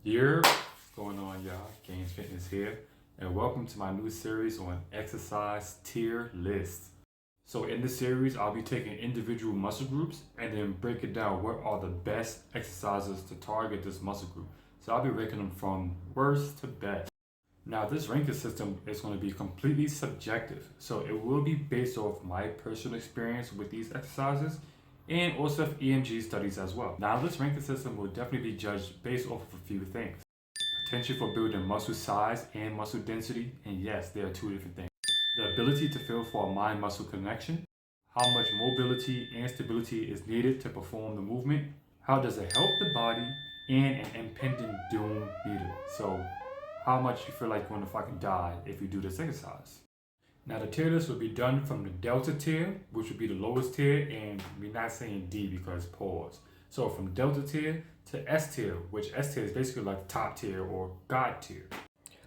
Yeah, what's going on, y'all? Gains Fitness here, and welcome to my new series on exercise tier list. So in this series, I'll be taking individual muscle groups and then breaking down what are the best exercises to target this muscle group. So I'll be ranking them from worst to best. Now this ranking system is going to be completely subjective, so it will be based off my personal experience with these exercises and also EMG studies as well. Now this ranking system will definitely be judged based off of a few things. Potential for building muscle size and muscle density, and yes, they are two different things. The ability to feel for a mind-muscle connection, how much mobility and stability is needed to perform the movement, how does it help the body, and an impending doom meter. So how much you feel like you're gonna fucking die if you do this exercise. Now the tier list will be done from the delta tier, which would be the lowest tier, and we're not saying D because pause. So from delta tier to S tier, which S tier is basically like top tier or God tier.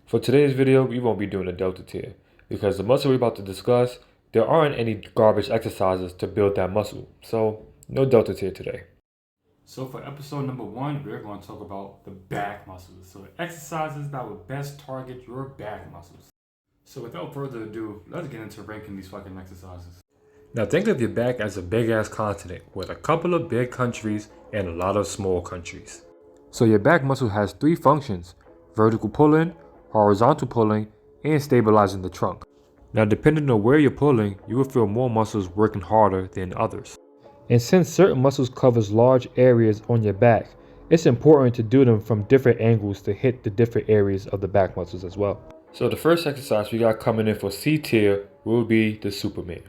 For today's video, we won't be doing the delta tier because the muscle we're about to discuss, there aren't any garbage exercises to build that muscle. So no delta tier today. So for episode number 1, we're going to talk about the back muscles. So exercises that will best target your back muscles. So without further ado, let's get into ranking these fucking exercises. Now think of your back as a big ass continent with a couple of big countries and a lot of small countries. So your back muscle has 3 functions: vertical pulling, horizontal pulling, and stabilizing the trunk. Now depending on where you're pulling, you will feel more muscles working harder than others. And since certain muscles covers large areas on your back, it's important to do them from different angles to hit the different areas of the back muscles as well. So the first exercise we got coming in for C tier will be the Superman.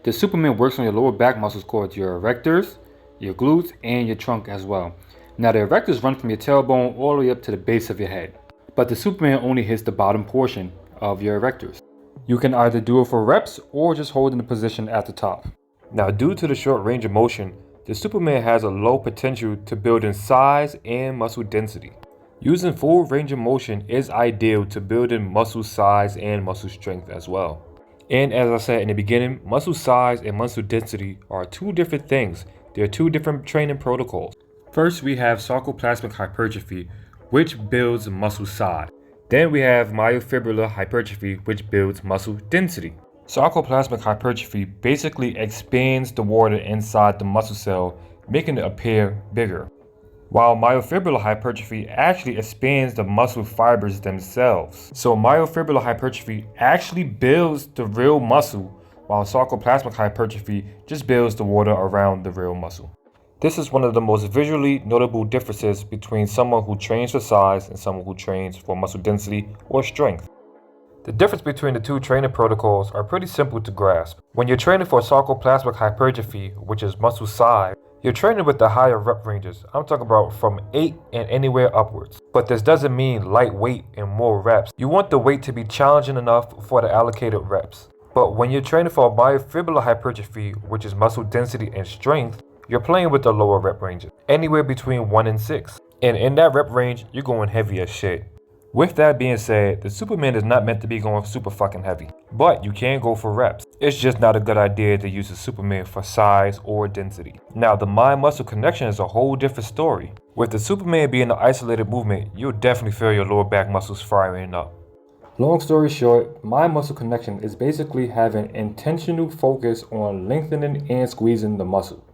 The Superman works on your lower back muscles called your erectors, your glutes, and your trunk as well. Now the erectors run from your tailbone all the way up to the base of your head, but the Superman only hits the bottom portion of your erectors. You can either do it for reps or just hold in the position at the top. Now due to the short range of motion, the Superman has a low potential to build in size and muscle density. Using full range of motion is ideal to build in muscle size and muscle strength as well. And as I said in the beginning, muscle size and muscle density are 2 different things. They're 2 different training protocols. First, we have sarcoplasmic hypertrophy, which builds muscle size. Then we have myofibrillar hypertrophy, which builds muscle density. Sarcoplasmic hypertrophy basically expands the water inside the muscle cell, making it appear bigger, while myofibrillar hypertrophy actually expands the muscle fibers themselves. So myofibrillar hypertrophy actually builds the real muscle, while sarcoplasmic hypertrophy just builds the water around the real muscle. This is one of the most visually notable differences between someone who trains for size and someone who trains for muscle density or strength. The difference between the 2 training protocols are pretty simple to grasp. When you're training for sarcoplasmic hypertrophy, which is muscle size, you're training with the higher rep ranges. I'm talking about from 8 and anywhere upwards. But this doesn't mean lightweight and more reps. You want the weight to be challenging enough for the allocated reps. But when you're training for myofibrillar hypertrophy, which is muscle density and strength, you're playing with the lower rep ranges, anywhere between 1 and 6. And in that rep range, you're going heavy as shit. With that being said, the Superman is not meant to be going super fucking heavy, but you can go for reps. It's just not a good idea to use the Superman for size or density. Now the mind-muscle connection is a whole different story. With the Superman being an isolated movement, you'll definitely feel your lower back muscles firing up. Long story short, mind-muscle connection is basically having intentional focus on lengthening and squeezing the muscle.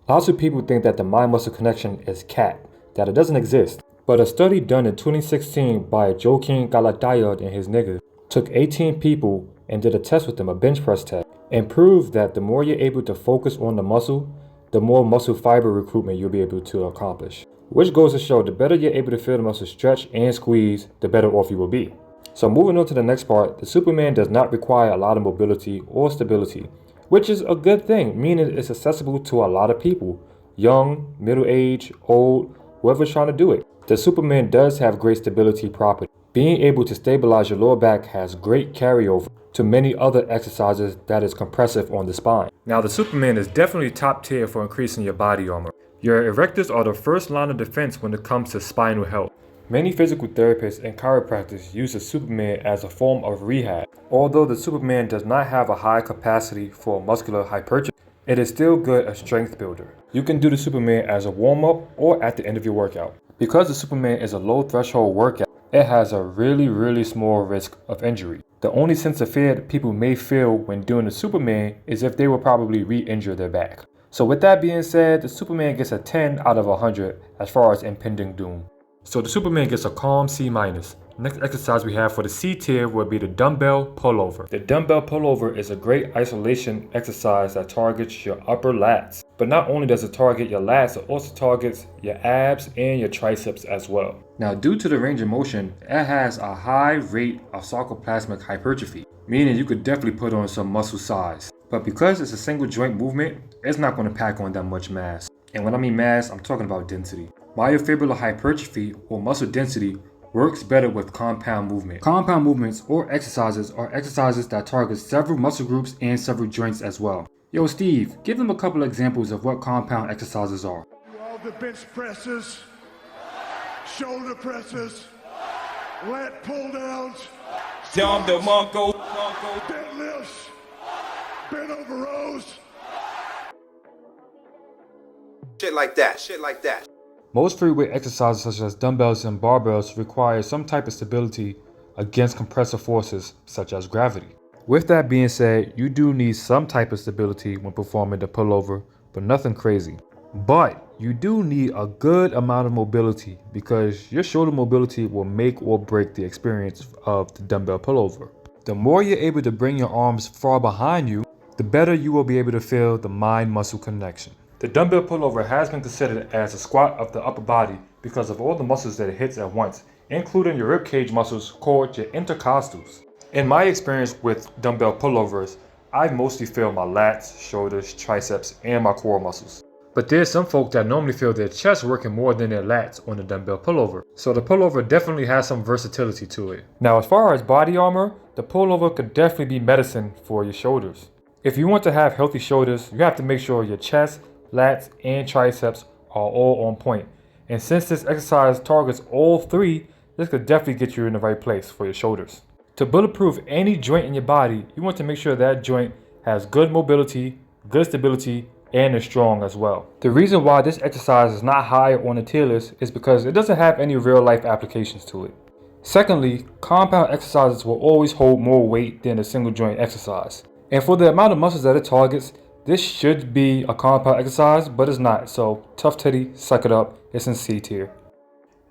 Lots of people think that the mind-muscle connection is cap, that it doesn't exist. But a study done in 2016 by Joaquin Galatayud and his nigga took 18 people and did a test with them, a bench press test, and proved that the more you're able to focus on the muscle, the more muscle fiber recruitment you'll be able to accomplish. Which goes to show the better you're able to feel the muscle stretch and squeeze, the better off you will be. So moving on to the next part, the Superman does not require a lot of mobility or stability, which is a good thing, meaning it's accessible to a lot of people, young, middle-aged, old, whoever's trying to do it. The Superman does have great stability property. Being able to stabilize your lower back has great carryover to many other exercises that is compressive on the spine. Now the Superman is definitely top tier for increasing your body armor. Your erectors are the first line of defense when it comes to spinal health. Many physical therapists and chiropractors use the Superman as a form of rehab. Although the Superman does not have a high capacity for muscular hypertrophy, it is still good as strength builder. You can do the Superman as a warm-up or at the end of your workout. Because the Superman is a low threshold workout, it has a really small risk of injury. The only sense of fear that people may feel when doing the Superman is if they will probably re-injure their back. So with that being said, the Superman gets a 10 out of 100 as far as impending doom. So the Superman gets a calm C-. Next exercise we have for the C tier would be the dumbbell pullover. The dumbbell pullover is a great isolation exercise that targets your upper lats. But not only does it target your lats, it also targets your abs and your triceps as well. Now, due to the range of motion, it has a high rate of sarcoplasmic hypertrophy, meaning you could definitely put on some muscle size. But because it's a single joint movement, it's not going to pack on that much mass. And when I mean mass, I'm talking about density. Myofibrillar hypertrophy or muscle density works better with compound movement. Compound movements or exercises are exercises that target several muscle groups and several joints as well. Yo, Steve, give them a couple of examples of what compound exercises are. All the bench presses, shoulder presses, lat pull downs, deadlifts, bent over rows. Shit like that. Most free weight exercises such as dumbbells and barbells require some type of stability against compressive forces such as gravity. With that being said, you do need some type of stability when performing the pullover, but nothing crazy. But you do need a good amount of mobility because your shoulder mobility will make or break the experience of the dumbbell pullover. The more you're able to bring your arms far behind you, the better you will be able to feel the mind-muscle connection. The dumbbell pullover has been considered as a squat of the upper body because of all the muscles that it hits at once, including your ribcage muscles called your intercostals. In my experience with dumbbell pullovers, I mostly feel my lats, shoulders, triceps, and my core muscles. But there's some folk that normally feel their chest working more than their lats on the dumbbell pullover. So the pullover definitely has some versatility to it. Now, as far as body armor, the pullover could definitely be medicine for your shoulders. If you want to have healthy shoulders, you have to make sure your chest, lats, and triceps are all on point. And since this exercise targets all three, this could definitely get you in the right place for your shoulders. To bulletproof any joint in your body, you want to make sure that joint has good mobility, good stability, and is strong as well. The reason why this exercise is not higher on the tier list is because it doesn't have any real life applications to it. Secondly, compound exercises will always hold more weight than a single joint exercise. And for the amount of muscles that it targets, this should be a compound exercise, but it's not. So tough titty, suck it up, it's in C tier.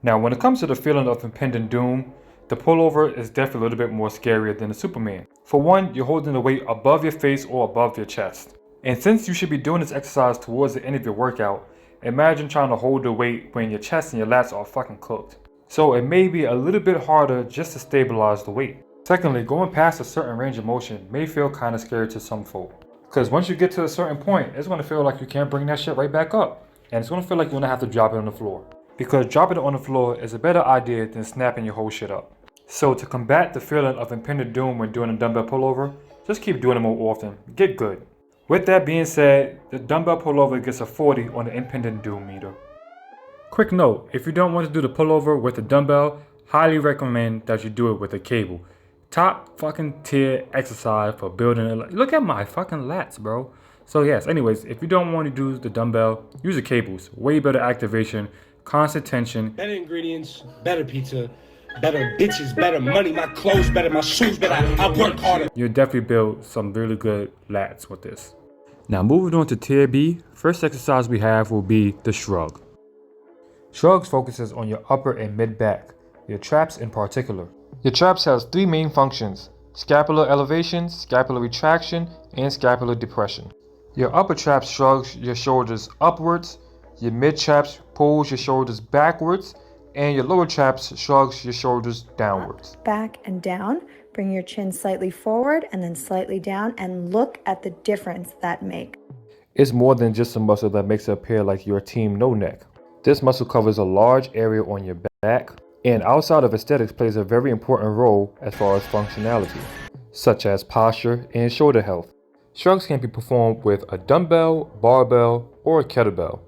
Now when it comes to the feeling of impending doom, the pullover is definitely a little bit more scarier than the Superman. For one, you're holding the weight above your face or above your chest. And since you should be doing this exercise towards the end of your workout, imagine trying to hold the weight when your chest and your lats are fucking cooked. So it may be a little bit harder just to stabilize the weight. Secondly, going past a certain range of motion may feel kind of scary to some folk. Because once you get to a certain point, it's going to feel like you can't bring that shit right back up. And it's going to feel like you're going to have to drop it on the floor. Because dropping it on the floor is a better idea than snapping your whole shit up. So to combat the feeling of impending doom when doing a dumbbell pullover, just keep doing it more often. Get good. With that being said, the dumbbell pullover gets a 40 on the impending doom meter. Quick note, if you don't want to do the pullover with a dumbbell, highly recommend that you do it with a cable. Top fucking tier exercise for building it. Look at my fucking lats, bro. So yes, anyways, if you don't want to do the dumbbell, use the cables. Way better activation, constant tension. Better ingredients, better pizza, better bitches, better money, my clothes better, my shoes better, I work harder. You'll definitely build some really good lats with this. Now moving on to tier B, first exercise we have will be the shrug. Shrugs focuses on your upper and mid back, your traps in particular. Your traps has three main functions: scapular elevation, scapular retraction, and scapular depression. Your upper trap shrugs your shoulders upwards, your mid traps pulls your shoulders backwards, and your lower traps shrugs your shoulders downwards. Back and down, bring your chin slightly forward and then slightly down, and look at the difference that makes. It's more than just a muscle that makes it appear like you're team no neck. This muscle covers a large area on your back, and outside of aesthetics plays a very important role as far as functionality, such as posture and shoulder health. Shrugs can be performed with a dumbbell, barbell, or a kettlebell.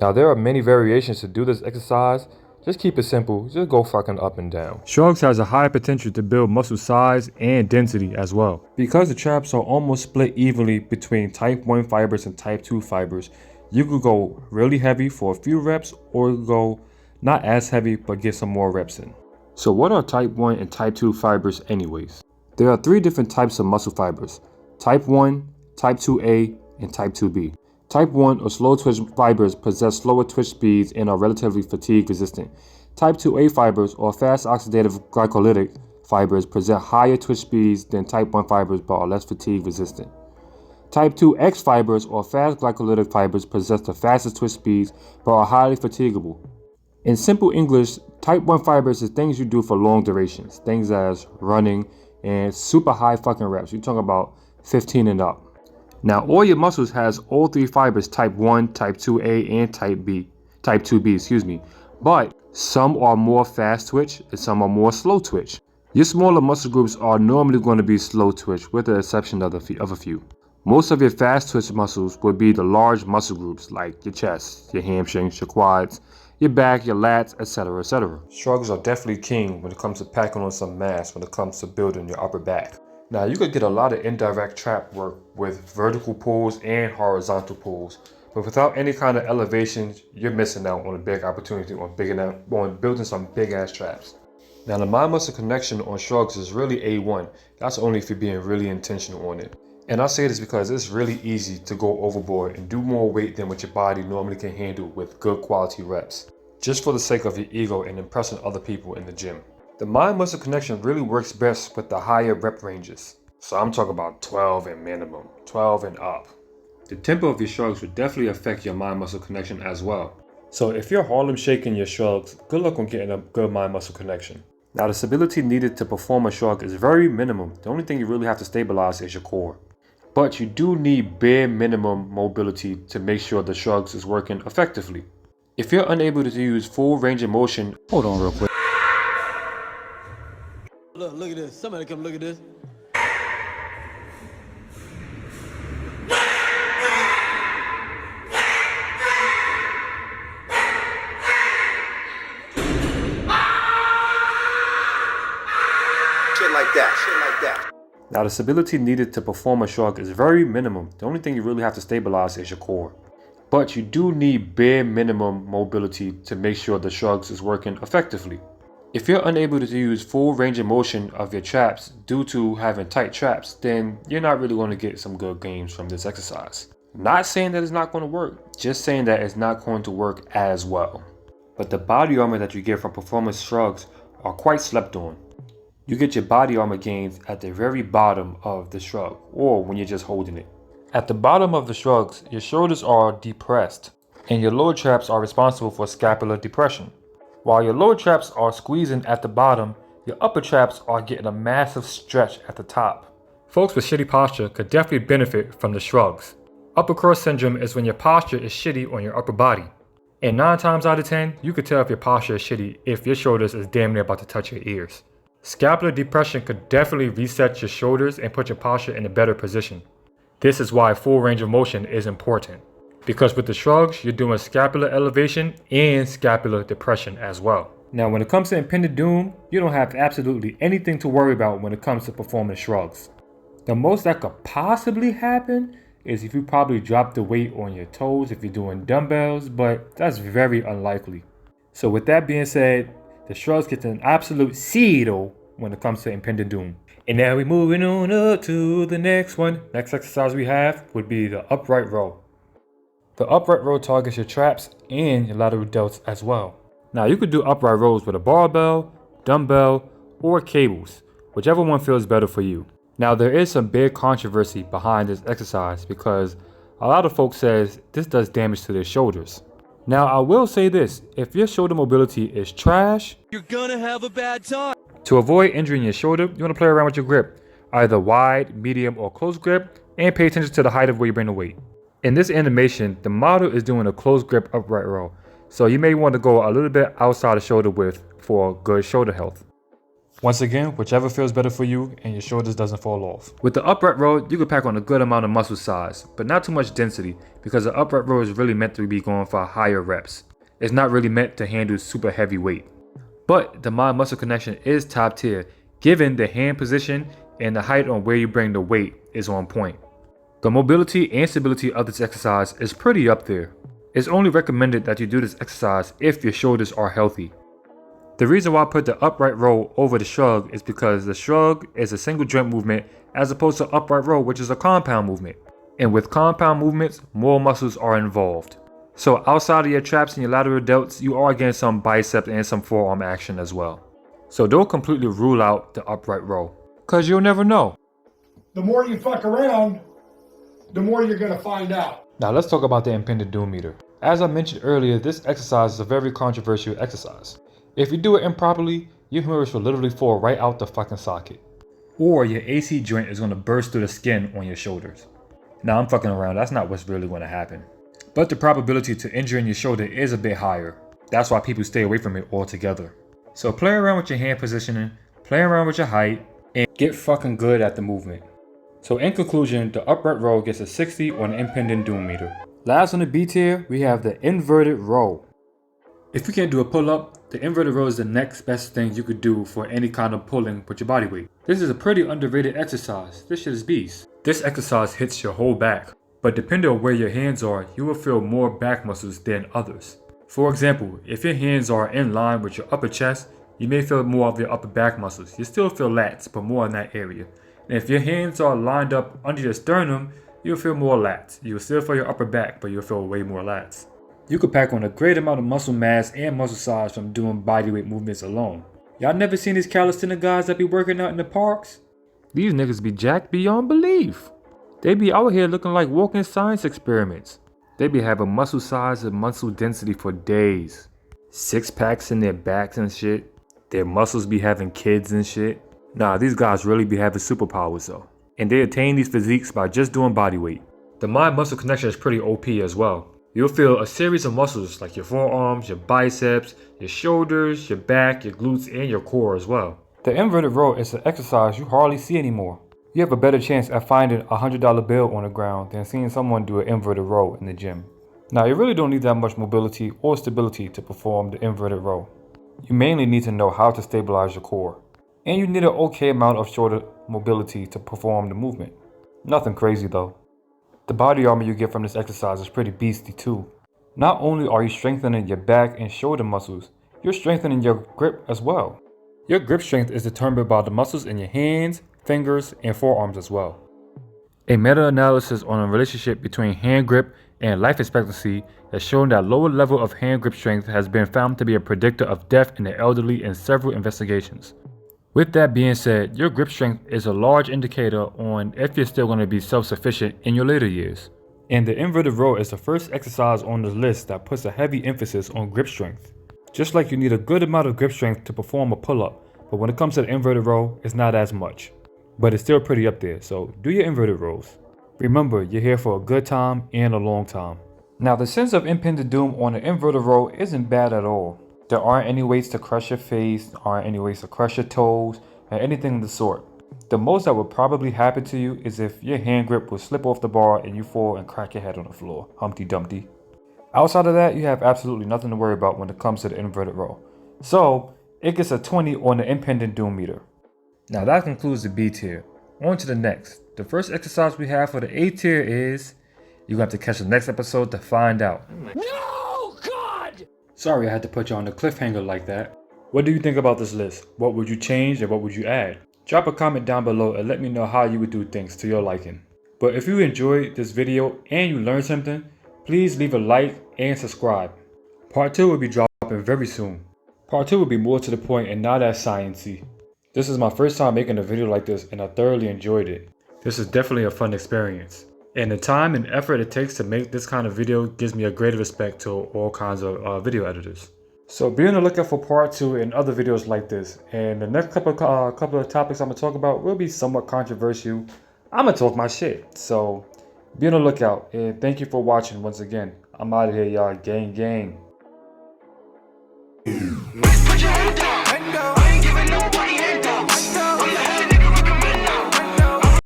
Now there are many variations to do this exercise. Just keep it simple, just go fucking up and down. Shrugs has a high potential to build muscle size and density as well. Because the traps are almost split evenly between type 1 fibers and type 2 fibers, you could go really heavy for a few reps or go Not as heavy, but get some more reps in. So what are type 1 and type 2 fibers anyways? There are 3 different types of muscle fibers: type 1, type 2A, and type 2B. Type 1 or slow twitch fibers possess slower twitch speeds and are relatively fatigue resistant. Type 2A fibers or fast oxidative glycolytic fibers present higher twitch speeds than type 1 fibers but are less fatigue resistant. Type 2X fibers or fast glycolytic fibers possess the fastest twitch speeds but are highly fatigable. In simple English, type 1 fibers is things you do for long durations, things as running and super high fucking reps. You're talking about 15 and up. Now all your muscles has all 3 fibers, type 1, type 2A, and type 2B, but some are more fast twitch and some are more slow twitch. Your smaller muscle groups are normally going to be slow twitch with the exception of a few. Most of your fast twitch muscles would be the large muscle groups like your chest, your hamstrings, your quads, your back, your lats, etc., etc. Shrugs are definitely king when it comes to packing on some mass when it comes to building your upper back. Now you could get a lot of indirect trap work with vertical pulls and horizontal pulls, but without any kind of elevation, you're missing out on a big opportunity on building some big ass traps. Now the mind muscle connection on shrugs is really A1. That's only if you're being really intentional on it. And I say this because it's really easy to go overboard and do more weight than what your body normally can handle with good quality reps, just for the sake of your ego and impressing other people in the gym. The mind muscle connection really works best with the higher rep ranges. So I'm talking about 12 and minimum, 12 and up. The tempo of your shrugs would definitely affect your mind muscle connection as well. So if you're Harlem shaking your shrugs, good luck on getting a good mind muscle connection. Now the stability needed to perform a shrug is very minimum. The only thing you really have to stabilize is your core. But you do need bare minimum mobility to make sure the shrugs is working effectively. If you're unable to use full range of motion, hold on real quick. Look at this. Somebody come look at this. Shit like that. Now the stability needed to perform a shrug is very minimum. The only thing you really have to stabilize is your core. But you do need bare minimum mobility to make sure the shrugs is working effectively. If you're unable to use full range of motion of your traps due to having tight traps, then you're not really going to get some good gains from this exercise. Not saying that it's not going to work, just saying that it's not going to work as well. But the body armor that you get from performance shrugs are quite slept on. You get your body armor gains at the very bottom of the shrug, or when you're just holding it. At the bottom of the shrugs, your shoulders are depressed, and your lower traps are responsible for scapular depression. While your lower traps are squeezing at the bottom, your upper traps are getting a massive stretch at the top. Folks with shitty posture could definitely benefit from the shrugs. Upper cross syndrome is when your posture is shitty on your upper body. And 9 times out of 10, you could tell if your posture is shitty if your shoulders is damn near about to touch your ears. Scapular depression could definitely reset your shoulders and put your posture in a better position. This is why full range of motion is important. Because with the shrugs, you're doing scapular elevation and scapular depression as well. Now when it comes to impending doom, you don't have absolutely anything to worry about when it comes to performing shrugs. The most that could possibly happen is if you probably drop the weight on your toes if you're doing dumbbells, but that's very unlikely. So with that being said, the shrugs get an absolute zero when it comes to impending doom. And now we're moving on up to the next one. Next exercise we have would be the upright row. The upright row targets your traps and your lateral delts as well. Now you could do upright rows with a barbell, dumbbell, or cables, whichever one feels better for you. Now there is some big controversy behind this exercise because a lot of folks says this does damage to their shoulders. Now I will say this, if your shoulder mobility is trash, You're gonna have a bad time. to avoid injuring your shoulder, you want to play around with your grip, either wide, medium, or close grip, and pay attention to the height of where you bring the weight. In this animation, the model is doing a close grip upright row, so you may want to go a little bit outside of shoulder width for good shoulder health. Once again, whichever feels better for you and your shoulders doesn't fall off. With the upright row, you can pack on a good amount of muscle size, but not too much density because the upright row is really meant to be going for higher reps. It's not really meant to handle super heavy weight. But the mind muscle connection is top tier, given the hand position and the height on where you bring the weight is on point. The mobility and stability of this exercise is pretty up there. It's only recommended that you do this exercise if your shoulders are healthy. The reason why I put the upright row over the shrug is because the shrug is a single joint movement as opposed to upright row, which is a compound movement. And with compound movements, more muscles are involved. So outside of your traps and your lateral delts, you are getting some bicep and some forearm action as well. So don't completely rule out the upright row, cause you'll never know. The more you fuck around, the more you're gonna find out. Now let's talk about the impended doom meter. As I mentioned earlier, this exercise is a very controversial exercise. If you do it improperly, your humerus will literally fall right out the fucking socket. Or your AC joint is gonna burst through the skin on your shoulders. Now I'm fucking around, that's not what's really gonna happen. But the probability to injuring your shoulder is a bit higher. That's why people stay away from it altogether. So play around with your hand positioning, play around with your height, and get fucking good at the movement. So in conclusion, the upright row gets a 60 on the impending doom meter. Last on the B tier, we have the inverted row. If you can't do a pull-up, the inverted row is the next best thing you could do for any kind of pulling with your body weight. This is a pretty underrated exercise. This shit is beast. This exercise hits your whole back, but depending on where your hands are, you will feel more back muscles than others. For example, if your hands are in line with your upper chest, you may feel more of your upper back muscles. You still feel lats, but more in that area. And if your hands are lined up under your sternum, you'll feel more lats. You'll still feel your upper back, but you'll feel way more lats. You could pack on a great amount of muscle mass and muscle size from doing bodyweight movements alone. Y'all never seen these calisthenic guys that be working out in the parks? These niggas be jacked beyond belief. They be out here looking like walking science experiments. They be having muscle size and muscle density for days. Six packs in their backs and shit. Their muscles be having kids and shit. Nah, these guys really be having superpowers though. And they attain these physiques by just doing bodyweight. The mind-muscle connection is pretty OP as well. You'll feel a series of muscles like your forearms, your biceps, your shoulders, your back, your glutes, and your core as well. The inverted row is an exercise you hardly see anymore. You have a better chance at finding a $100 bill on the ground than seeing someone do an inverted row in the gym. Now, you really don't need that much mobility or stability to perform the inverted row. You mainly need to know how to stabilize your core. And you need an okay amount of shoulder mobility to perform the movement. Nothing crazy though. The body armor you get from this exercise is pretty beastly too. Not only are you strengthening your back and shoulder muscles, you're strengthening your grip as well. Your grip strength is determined by the muscles in your hands, fingers, and forearms as well. A meta-analysis on a relationship between hand grip and life expectancy has shown that lower level of hand grip strength has been found to be a predictor of death in the elderly in several investigations. With that being said, your grip strength is a large indicator on if you're still going to be self-sufficient in your later years. And the inverted row is the first exercise on the list that puts a heavy emphasis on grip strength. Just like you need a good amount of grip strength to perform a pull-up, but when it comes to the inverted row, it's not as much. But it's still pretty up there, so do your inverted rows. Remember, you're here for a good time and a long time. Now, the sense of impending doom on the inverted row isn't bad at all. There aren't any weights to crush your face, aren't any weights to crush your toes, and anything of the sort. The most that would probably happen to you is if your hand grip would slip off the bar and you fall and crack your head on the floor. Humpty Dumpty. Outside of that, you have absolutely nothing to worry about when it comes to the inverted row. So, it gets a 20 on the impending doom meter. Now that concludes the B tier. On to the next. The first exercise we have for the A tier is, you're going to have to catch the next episode to find out. No, God! Sorry I had to put you on the cliffhanger like that. What do you think about this list? What would you change and what would you add? Drop a comment down below and let me know how you would do things to your liking. But if you enjoyed this video and you learned something, please leave a like and subscribe. Part 2 will be dropping very soon. Part 2 will be more to the point and not as sciencey. This is my first time making a video like this and I thoroughly enjoyed it. This is definitely a fun experience. And the time and effort it takes to make this kind of video gives me a greater respect to all kinds of video editors. So be on the lookout for part 2 and other videos like this. And the next couple of topics I'm going to talk about will be somewhat controversial. I'm going to talk my shit. So be on the lookout and thank you for watching once again. I'm out of here, y'all. Gang, gang.